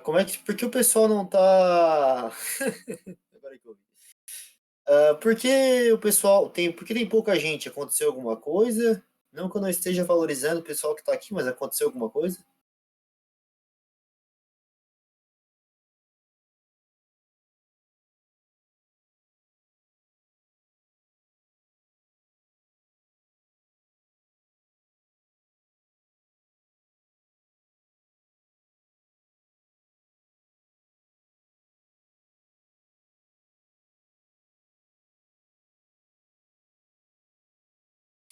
Como é que, por que o pessoal não tá. Agora que eu vi. Por que o pessoal tem. Por que tem pouca gente? Aconteceu alguma coisa? Não que eu não esteja valorizando o pessoal que tá aqui, mas aconteceu alguma coisa?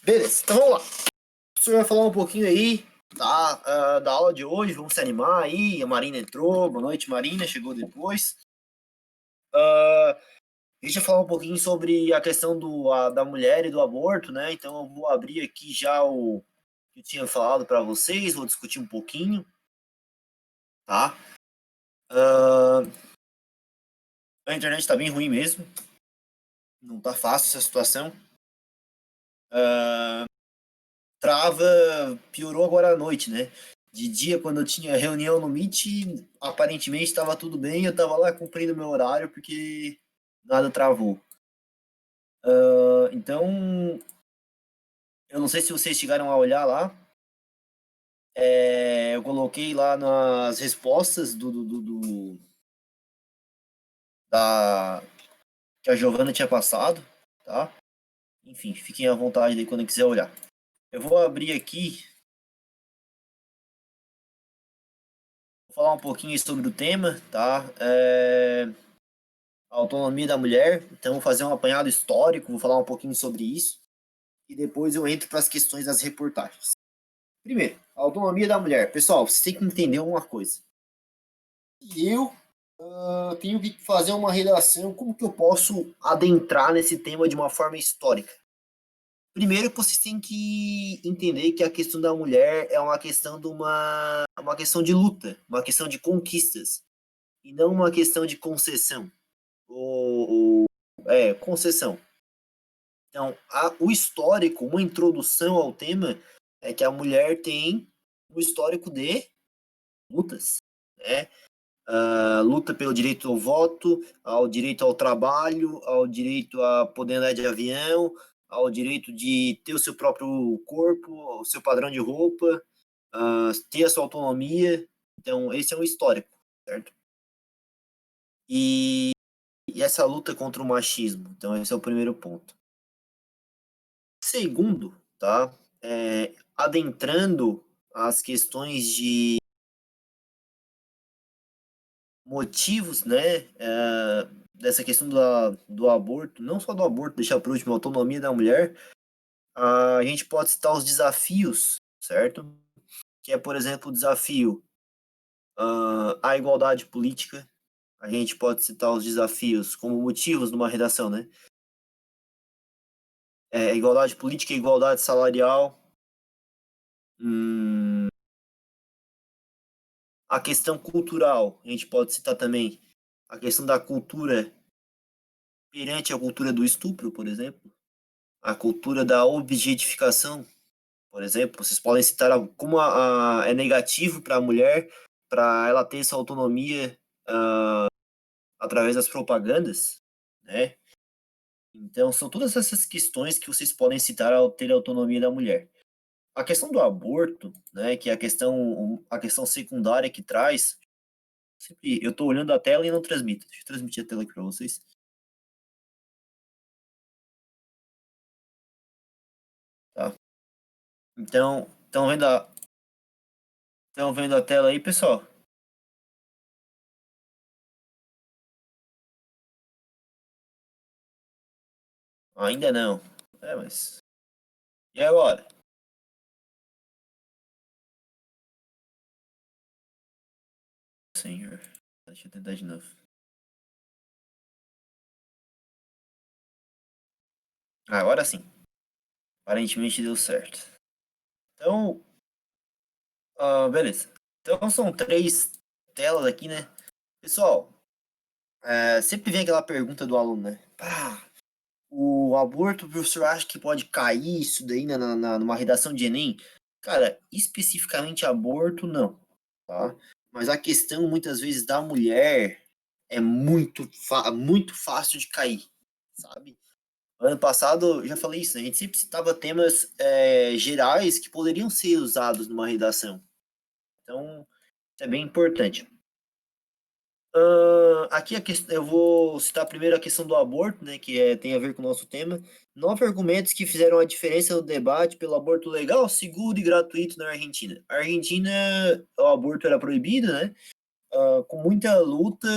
Beleza, então vamos lá. O senhor vai falar um pouquinho aí da aula de hoje, vamos se animar aí. A Marina entrou, boa noite, Marina, chegou depois. Deixa eu falar um pouquinho sobre a questão da mulher e do aborto, né? Então eu vou abrir aqui já o que eu tinha falado para vocês, vou discutir um pouquinho, tá? Ah, a internet tá bem ruim mesmo, não tá fácil essa situação. Trava, piorou agora à noite, né? De dia, quando eu tinha reunião no Meet, aparentemente estava tudo bem, eu estava lá cumprindo meu horário porque nada travou. Então, eu não sei se vocês chegaram a olhar lá, eu coloquei lá nas respostas da que a Giovana tinha passado, tá? Enfim, fiquem à vontade aí quando quiser olhar. Eu vou abrir aqui, vou falar um pouquinho sobre o tema, tá? A autonomia da mulher, então vou fazer um apanhado histórico, vou falar um pouquinho sobre isso, e depois eu entro para as questões das reportagens. Primeiro, a autonomia da mulher. Pessoal, vocês têm que entender uma coisa. Eu tenho que fazer uma relação, como que eu posso adentrar nesse tema de uma forma histórica? Primeiro, vocês têm que entender que a questão da mulher é uma questão uma questão de luta, uma questão de conquistas, e não uma questão de concessão. Concessão. Então, o histórico, uma introdução ao tema, é que a mulher tem um histórico de lutas, né? Luta pelo direito ao voto, ao direito ao trabalho, ao direito a poder andar de avião, ao direito de ter o seu próprio corpo, o seu padrão de roupa, ter a sua autonomia. Então, esse é um histórico, certo? E, e essa luta contra o machismo. Então, esse é o primeiro ponto. Segundo, tá? Adentrando as questões de motivos, né? Dessa questão do aborto, não só do aborto, deixar por último a autonomia da mulher, a gente pode citar os desafios, certo? Que é, por exemplo, o desafio à igualdade política. A gente pode citar os desafios como motivos numa redação, né? Igualdade política e igualdade salarial. A questão cultural, a gente pode citar também a questão da cultura perante a cultura do estupro, por exemplo, a cultura da objetificação, por exemplo. Vocês podem citar como é negativo para a mulher, para ela ter essa autonomia através das propagandas, né? Então, são todas essas questões que vocês podem citar ao ter a autonomia da mulher. A questão do aborto, né, que é a questão secundária que traz, sempre, eu estou olhando a tela e não transmito. Deixa eu transmitir a tela aqui para vocês. Tá? Então, estão vendo a tela aí, pessoal? Ainda não. Mas. E agora? Senhor. Deixa eu tentar de novo. Agora sim. Aparentemente deu certo. Então, beleza. Então são três telas aqui, né? Pessoal, sempre vem aquela pergunta do aluno, né? O aborto, o professor acha que pode cair isso daí numa redação de Enem? Cara, especificamente aborto, não. Tá? Mas a questão, muitas vezes, da mulher é muito fácil de cair, sabe? Ano passado, já falei isso, né? A gente sempre citava temas gerais que poderiam ser usados numa redação. Então, isso é bem importante. Aqui a questão, eu vou citar primeiro a questão do aborto, né, que tem a ver com o nosso tema. 9 argumentos que fizeram a diferença no debate pelo aborto legal, seguro e gratuito na Argentina. A Argentina, o aborto era proibido, né? Com muita luta,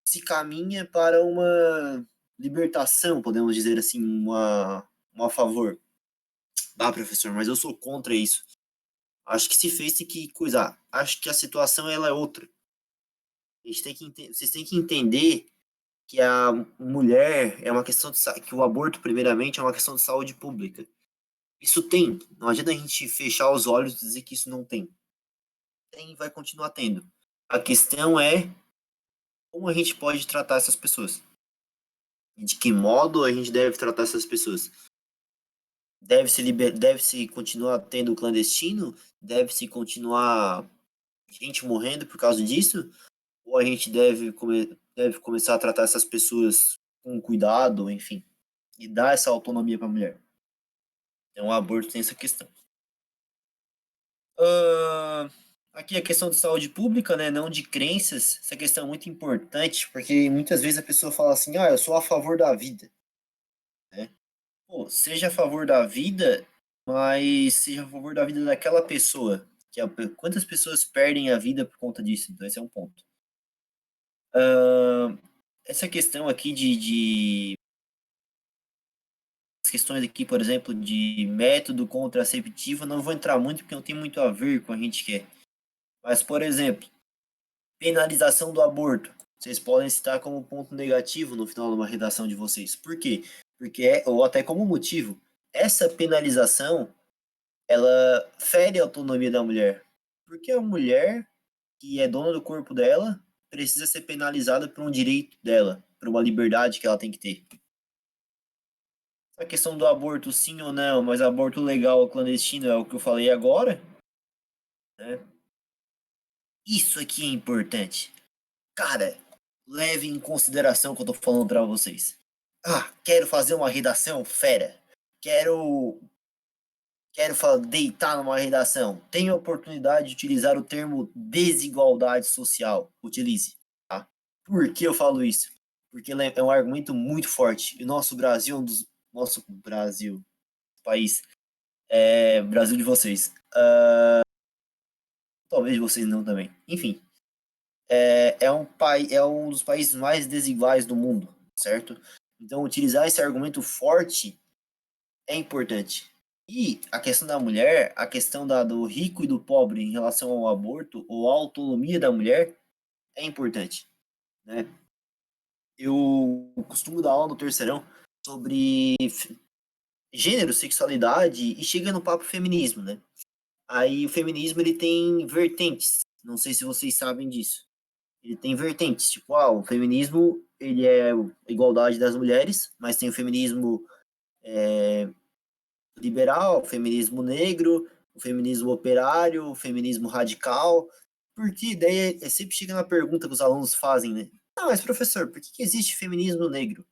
se caminha para uma libertação, podemos dizer assim, uma a favor. Ah, professor, mas eu sou contra isso. Acho que se fez tem que coisar. Acho que a situação ela é outra. A gente tem que vocês têm que entender que a mulher é uma questão que o aborto primeiramente é uma questão de saúde pública. Isso tem. Não adianta a gente fechar os olhos e dizer que isso não tem. Tem e vai continuar tendo. A questão é como a gente pode tratar essas pessoas. E de que modo a gente deve tratar essas pessoas. Deve-se continuar tendo clandestino? Deve-se continuar gente morrendo por causa disso? Ou a gente deve começar a tratar essas pessoas com cuidado, enfim, e dar essa autonomia para a mulher? Então, o aborto tem essa questão. Ah, aqui a questão de saúde pública, né, não de crenças, essa questão é muito importante, porque muitas vezes a pessoa fala assim, eu sou a favor da vida, né? Pô, seja a favor da vida, mas seja a favor da vida daquela pessoa. Quantas pessoas perdem a vida por conta disso? Então, esse é um ponto. Essa questão aqui as questões aqui, por exemplo, de método contraceptivo, não vou entrar muito porque não tem muito a ver com o que a gente quer. Mas, por exemplo, penalização do aborto. Vocês podem citar como ponto negativo no final de uma redação de vocês. Por quê? Ou até como motivo, essa penalização, ela fere a autonomia da mulher. Porque a mulher, que é dona do corpo dela, precisa ser penalizada por um direito dela, por uma liberdade que ela tem que ter. A questão do aborto, sim ou não, mas aborto legal ou clandestino é o que eu falei agora, né? Isso aqui é importante. Cara, leve em consideração o que eu tô falando para vocês. Quero fazer uma redação fera. Quero deitar numa redação. Tenho a oportunidade de utilizar o termo desigualdade social. Utilize, tá? Por que eu falo isso? Porque é um argumento muito forte. E nosso Brasil é nosso Brasil, país, Brasil de vocês. Talvez vocês não também. Enfim, é um dos países mais desiguais do mundo, certo? Então, utilizar esse argumento forte é importante. E a questão da mulher, a questão do rico e do pobre em relação ao aborto ou à autonomia da mulher é importante, né? Eu costumo dar aula no terceirão sobre gênero, sexualidade e chega no papo feminismo, né? Aí o feminismo ele tem vertentes. Não sei se vocês sabem disso. Ele tem vertentes, tipo, o feminismo ele é a igualdade das mulheres, mas tem o feminismo liberal, o feminismo negro, o feminismo operário, o feminismo radical, porque daí sempre chega na pergunta que os alunos fazem, né? Mas professor, por que existe feminismo negro?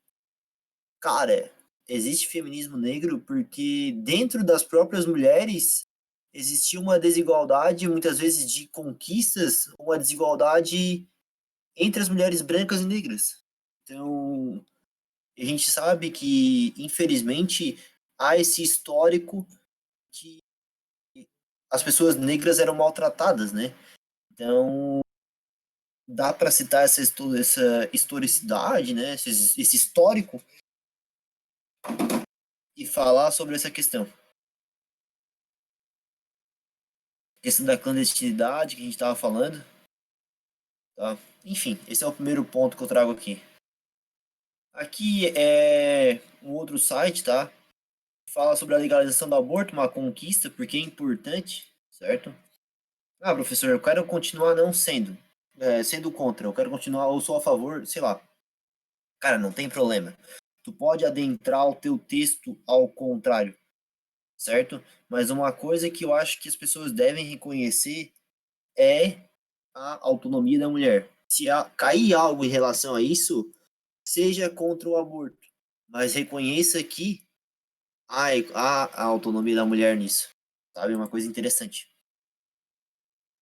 Cara, existe feminismo negro porque dentro das próprias mulheres existia uma desigualdade, muitas vezes de conquistas, uma desigualdade entre as mulheres brancas e negras. Então, a gente sabe que, infelizmente, há esse histórico que as pessoas negras eram maltratadas, né? Então, dá para citar essa historicidade, né? Esse histórico e falar sobre essa questão. A questão da clandestinidade que a gente estava falando. Tá? Enfim, esse é o primeiro ponto que eu trago aqui. Aqui é um outro site, tá? Fala sobre a legalização do aborto, uma conquista, porque é importante, certo? Professor, eu quero continuar não sendo contra, eu quero continuar, ou sou a favor, sei lá. Cara, não tem problema. Tu pode adentrar o teu texto ao contrário, certo? Mas uma coisa que eu acho que as pessoas devem reconhecer é a autonomia da mulher. Se cair algo em relação a isso, seja contra o aborto, mas reconheça que há a autonomia da mulher nisso, sabe? Uma coisa interessante.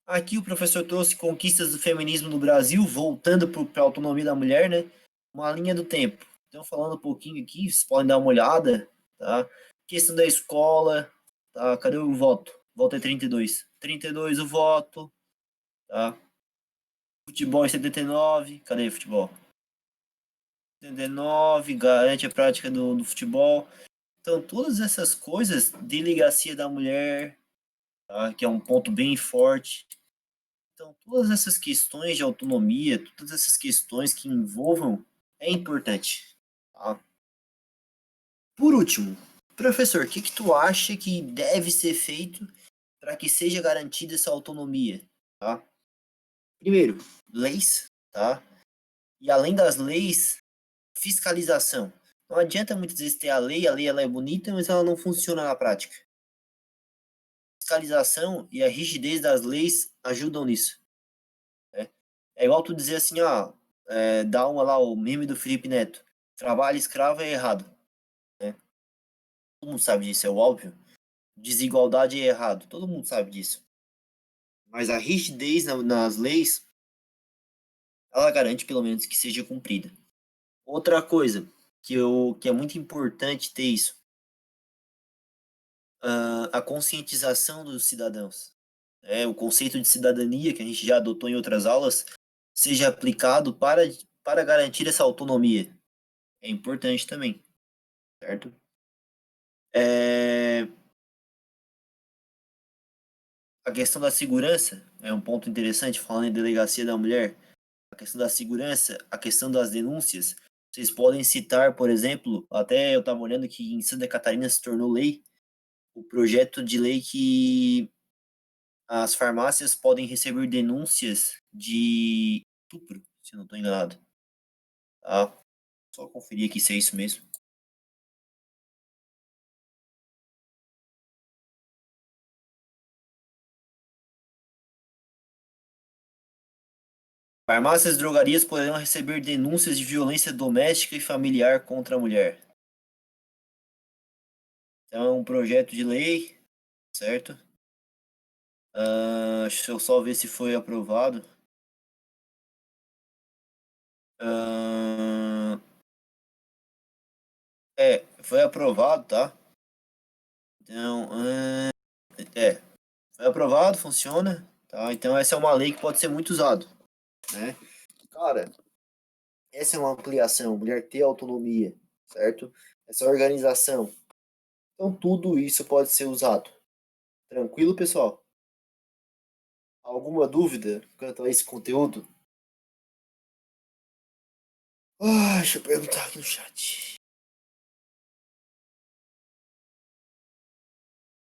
Aqui o professor trouxe conquistas do feminismo no Brasil, voltando para a autonomia da mulher, né? Uma linha do tempo. Então, falando um pouquinho aqui, vocês podem dar uma olhada, tá? Questão da escola, tá? Cadê o voto? O voto é 32. 32 o voto, tá? Futebol em 79, cadê o futebol? 79, garante a prática do futebol. Então, todas essas coisas, delegacia da mulher, tá? Que é um ponto bem forte. Então, todas essas questões de autonomia, todas essas questões que envolvam, é importante. Tá? Por último, professor, o que tu acha que deve ser feito para que seja garantida essa autonomia? Tá? Primeiro, leis, tá? E além das leis, fiscalização. Não adianta muitas vezes ter a lei ela é bonita, mas ela não funciona na prática. Fiscalização e a rigidez das leis ajudam nisso. Né? É igual tu dizer assim, ó, dá uma lá, o meme do Felipe Neto. Trabalho escravo é errado. Né? Todo mundo sabe disso, é o óbvio. Desigualdade é errado, todo mundo sabe disso. Mas a rigidez nas leis, ela garante pelo menos que seja cumprida. Outra coisa que é muito importante ter isso, a conscientização dos cidadãos. O conceito de cidadania, que a gente já adotou em outras aulas, seja aplicado para garantir essa autonomia. É importante também, certo? É, a questão da segurança é um ponto interessante, falando em delegacia da mulher. A questão da segurança, a questão das denúncias. Vocês podem citar, por exemplo, até eu estava olhando que em Santa Catarina se tornou lei, o projeto de lei que as farmácias podem receber denúncias de estupro, se eu não estou enganado. Tá? Só conferir aqui se é isso mesmo. Farmácias e drogarias poderão receber denúncias de violência doméstica e familiar contra a mulher. Então, é um projeto de lei, certo? Deixa eu só ver se foi aprovado. Ah, foi aprovado, tá? Então, foi aprovado, funciona, tá? Então, essa é uma lei que pode ser muito usada, né? Cara, essa é uma ampliação, mulher ter autonomia, certo? Essa organização. Então, tudo isso pode ser usado. Tranquilo, pessoal? Alguma dúvida quanto a esse conteúdo? Deixa eu perguntar aqui no chat.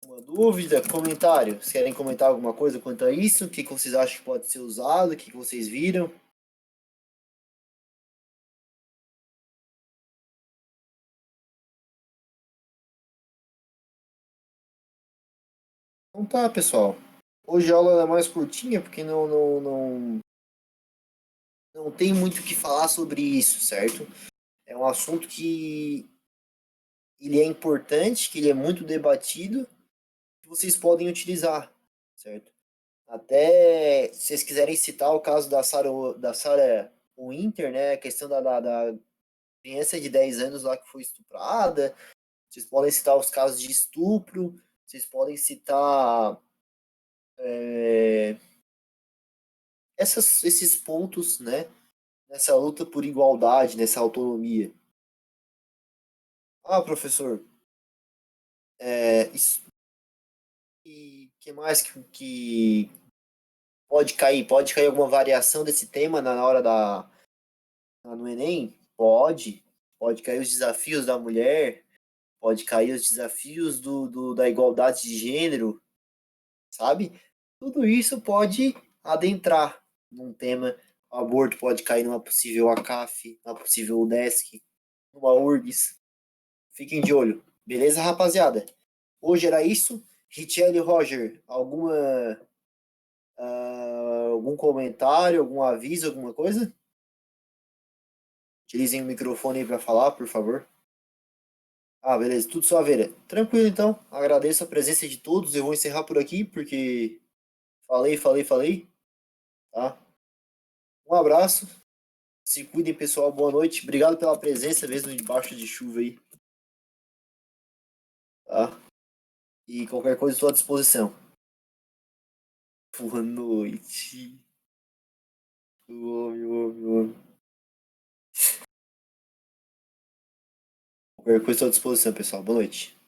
Uma dúvida, comentário? Vocês querem comentar alguma coisa quanto a isso? O que vocês acham que pode ser usado? O que vocês viram? Então tá, pessoal. Hoje a aula é mais curtinha porque não tem muito o que falar sobre isso, certo? É um assunto que ele é importante, que ele é muito debatido, que vocês podem utilizar, certo? Até se vocês quiserem citar o caso da Sarah Winter, né? A questão da criança de 10 anos lá que foi estuprada. Vocês podem citar os casos de estupro. Vocês podem citar é, esses pontos, né? Nessa luta por igualdade, nessa autonomia. Professor, isso, e que mais que pode cair? Pode cair alguma variação desse tema na hora no Enem? Pode cair os desafios da mulher, pode cair os desafios da igualdade de gênero, sabe? Tudo isso pode adentrar num tema. O aborto pode cair numa possível ACAF, numa possível UDESC, numa URGS. Fiquem de olho. Beleza, rapaziada? Hoje era isso. Richelle e Roger, alguma Algum comentário, algum aviso, alguma coisa? Utilizem o microfone aí para falar, por favor. Ah, beleza, tudo suaveira. Tranquilo, então. Agradeço a presença de todos. Eu vou encerrar por aqui, porque falei, tá? Um abraço. Se cuidem, pessoal. Boa noite. Obrigado pela presença, mesmo debaixo de chuva aí, tá? E qualquer coisa estou à disposição. Boa noite. Homem. Qualquer coisa estou à disposição, pessoal. Boa noite.